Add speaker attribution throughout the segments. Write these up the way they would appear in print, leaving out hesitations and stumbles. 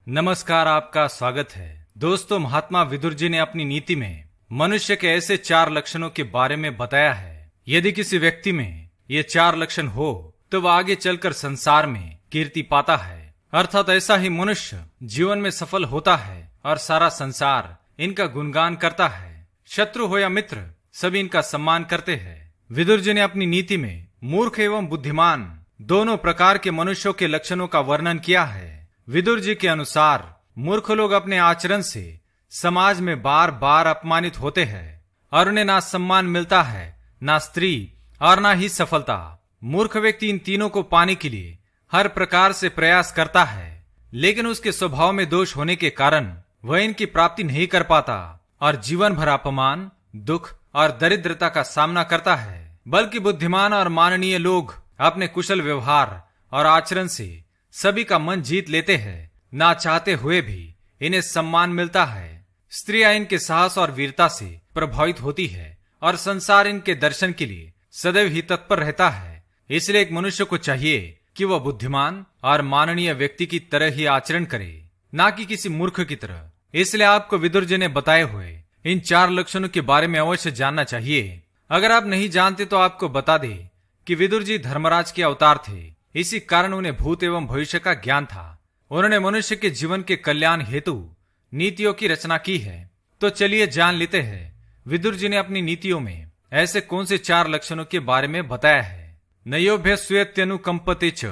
Speaker 1: नमस्कार, आपका स्वागत है। दोस्तों, महात्मा विदुर जी ने अपनी नीति में मनुष्य के ऐसे 4 लक्षणों के बारे में बताया है। यदि किसी व्यक्ति में ये 4 लक्षण हो तो वह आगे चलकर संसार में कीर्ति पाता है, अर्थात ऐसा ही मनुष्य जीवन में सफल होता है और सारा संसार इनका गुणगान करता है। शत्रु हो या मित्र, सभी इनका सम्मान करते हैं। विदुर जी ने अपनी नीति में मूर्ख एवं बुद्धिमान दोनों प्रकार के मनुष्यों के लक्षणों का वर्णन किया है। विदुर जी के अनुसार मूर्ख लोग अपने आचरण से समाज में बार बार अपमानित होते हैं और उन्हें ना सम्मान मिलता है, ना स्त्री और ना ही सफलता। मूर्ख व्यक्ति इन तीनों को पाने के लिए हर प्रकार से प्रयास करता है, लेकिन उसके स्वभाव में दोष होने के कारण वह इनकी प्राप्ति नहीं कर पाता और जीवन भर अपमान, दुख और दरिद्रता का सामना करता है। बल्कि बुद्धिमान और माननीय लोग अपने कुशल व्यवहार और आचरण से सभी का मन जीत लेते हैं। ना चाहते हुए भी इन्हें सम्मान मिलता है। स्त्रियां इनके साहस और वीरता से प्रभावित होती है और संसार इनके दर्शन के लिए सदैव ही तत्पर रहता है। इसलिए एक मनुष्य को चाहिए कि वह बुद्धिमान और माननीय व्यक्ति की तरह ही आचरण करे, ना कि किसी मूर्ख की तरह। इसलिए आपको विदुर जी ने बताए हुए इन 4 लक्षणों के बारे में अवश्य जानना चाहिए। अगर आप नहीं जानते तो आपको बता दे कि विदुर जी धर्मराज के अवतार थे। इसी कारण उन्हें भूत एवं भविष्य का ज्ञान था। उन्होंने मनुष्य के जीवन के कल्याण हेतु नीतियों की रचना की है। तो चलिए जान लेते हैं विदुर जी ने अपनी नीतियों में ऐसे कौन से 4 लक्षणों के बारे में बताया है। नयोभ्य स्वेत्यनुकंपते च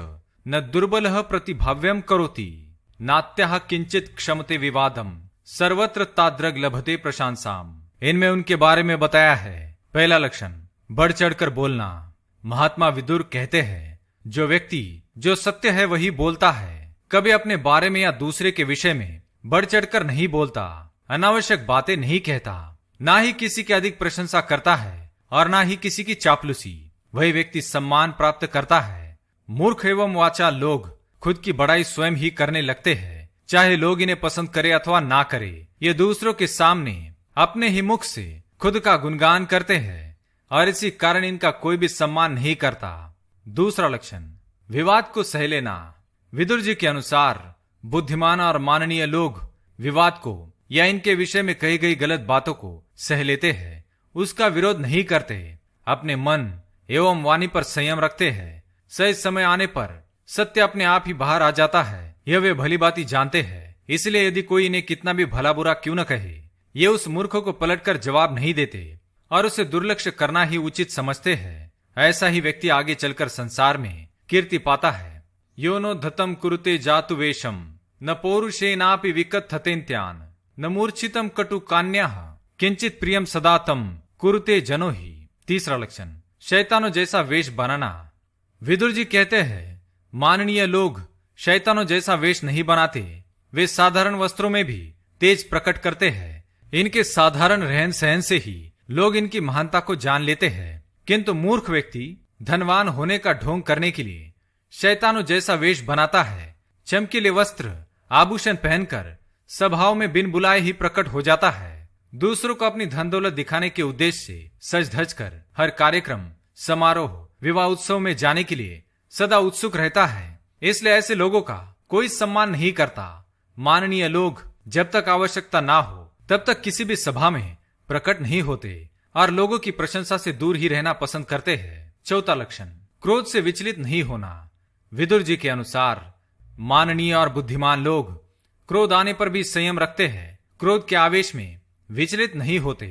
Speaker 1: न दुर्बलः प्रतिभाव्यम करोति नात्यः किंचित क्षमते विवादम सर्वत्र ताद्रग लभते प्रशंसाम। इनमें उनके बारे में बताया है। पहला लक्षण, बढ़ चढ़कर बोलना। महात्मा विदुर कहते हैं, जो व्यक्ति जो सत्य है वही बोलता है, कभी अपने बारे में या दूसरे के विषय में बढ़ चढ़कर नहीं बोलता, अनावश्यक बातें नहीं कहता, ना ही किसी की अधिक प्रशंसा करता है और ना ही किसी की चापलूसी। वही व्यक्ति सम्मान प्राप्त करता है। मूर्ख एवं वाचाल लोग खुद की बड़ाई स्वयं ही करने लगते हैं, चाहे लोग इन्हें पसंद करे अथवा ना करे। ये दूसरों के सामने अपने ही मुख से खुद का गुणगान करते हैं और इसी कारण इनका कोई भी सम्मान नहीं करता। दूसरा लक्षण, विवाद को सह लेना। विदुर जी के अनुसार बुद्धिमान और माननीय लोग विवाद को या इनके विषय में कही गई गलत बातों को सह लेते हैं, उसका विरोध नहीं करते। अपने मन एवं वाणी पर संयम रखते हैं। सही समय आने पर सत्य अपने आप ही बाहर आ जाता है, यह वे भली बात जानते हैं। इसलिए यदि कोई इन्हें कितना भी भला बुरा क्यों न कहे, ये उस मूर्ख को पलटकर जवाब नहीं देते और उसे दुर्लक्ष्य करना ही उचित समझते हैं। ऐसा ही व्यक्ति आगे चलकर संसार में कीर्ति पाता है। यो नो धतम कुरुते जातु वेशम न पौरुषे नापि विकथतेन्त्यान न मूर्छितम कटु कान्या किंचित प्रियम सदातम कुरुते जनो ही। तीसरा लक्षण, शैतानों जैसा वेश बनाना। विदुर जी कहते हैं, माननीय लोग शैतानों जैसा वेश नहीं बनाते। वे साधारण वस्त्रों में भी तेज प्रकट करते हैं। इनके साधारण रहन सहन से ही लोग इनकी महानता को जान लेते हैं। किंतु मूर्ख व्यक्ति धनवान होने का ढोंग करने के लिए शैतानों जैसा वेश बनाता है। चमकीले वस्त्र आभूषण पहनकर सभाओं में बिन बुलाए ही प्रकट हो जाता है। दूसरों को अपनी धन दौलत दिखाने के उद्देश्य से सज धज कर हर कार्यक्रम, समारोह, विवाह उत्सव में जाने के लिए सदा उत्सुक रहता है। इसलिए ऐसे लोगों का कोई सम्मान नहीं करता। माननीय लोग जब तक आवश्यकता ना हो तब तक किसी भी सभा में प्रकट नहीं होते और लोगों की प्रशंसा से दूर ही रहना पसंद करते हैं। चौथा लक्षण, क्रोध से विचलित नहीं होना। विदुर जी के अनुसार माननीय और बुद्धिमान लोग क्रोध आने पर भी संयम रखते हैं। क्रोध के आवेश में विचलित नहीं होते।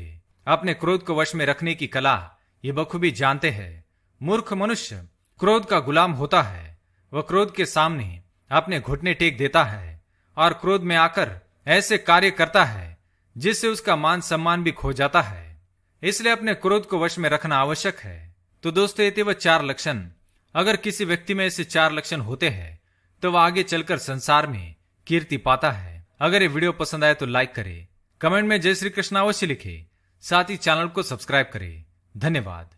Speaker 1: अपने क्रोध को वश में रखने की कला ये बखूबी जानते हैं। मूर्ख मनुष्य क्रोध का गुलाम होता है। वह क्रोध के सामने अपने घुटने टेक देता है और क्रोध में आकर ऐसे कार्य करता है जिससे उसका मान सम्मान भी खो जाता है। इसलिए अपने क्रोध को वश में रखना आवश्यक है। तो दोस्तों, ये थे वह 4 लक्षण। अगर किसी व्यक्ति में ऐसे 4 लक्षण होते हैं तो वह आगे चलकर संसार में कीर्ति पाता है। अगर ये वीडियो पसंद आए तो लाइक करें, कमेंट में जय श्री कृष्ण अवश्य लिखें, साथ ही चैनल को सब्सक्राइब करें। धन्यवाद।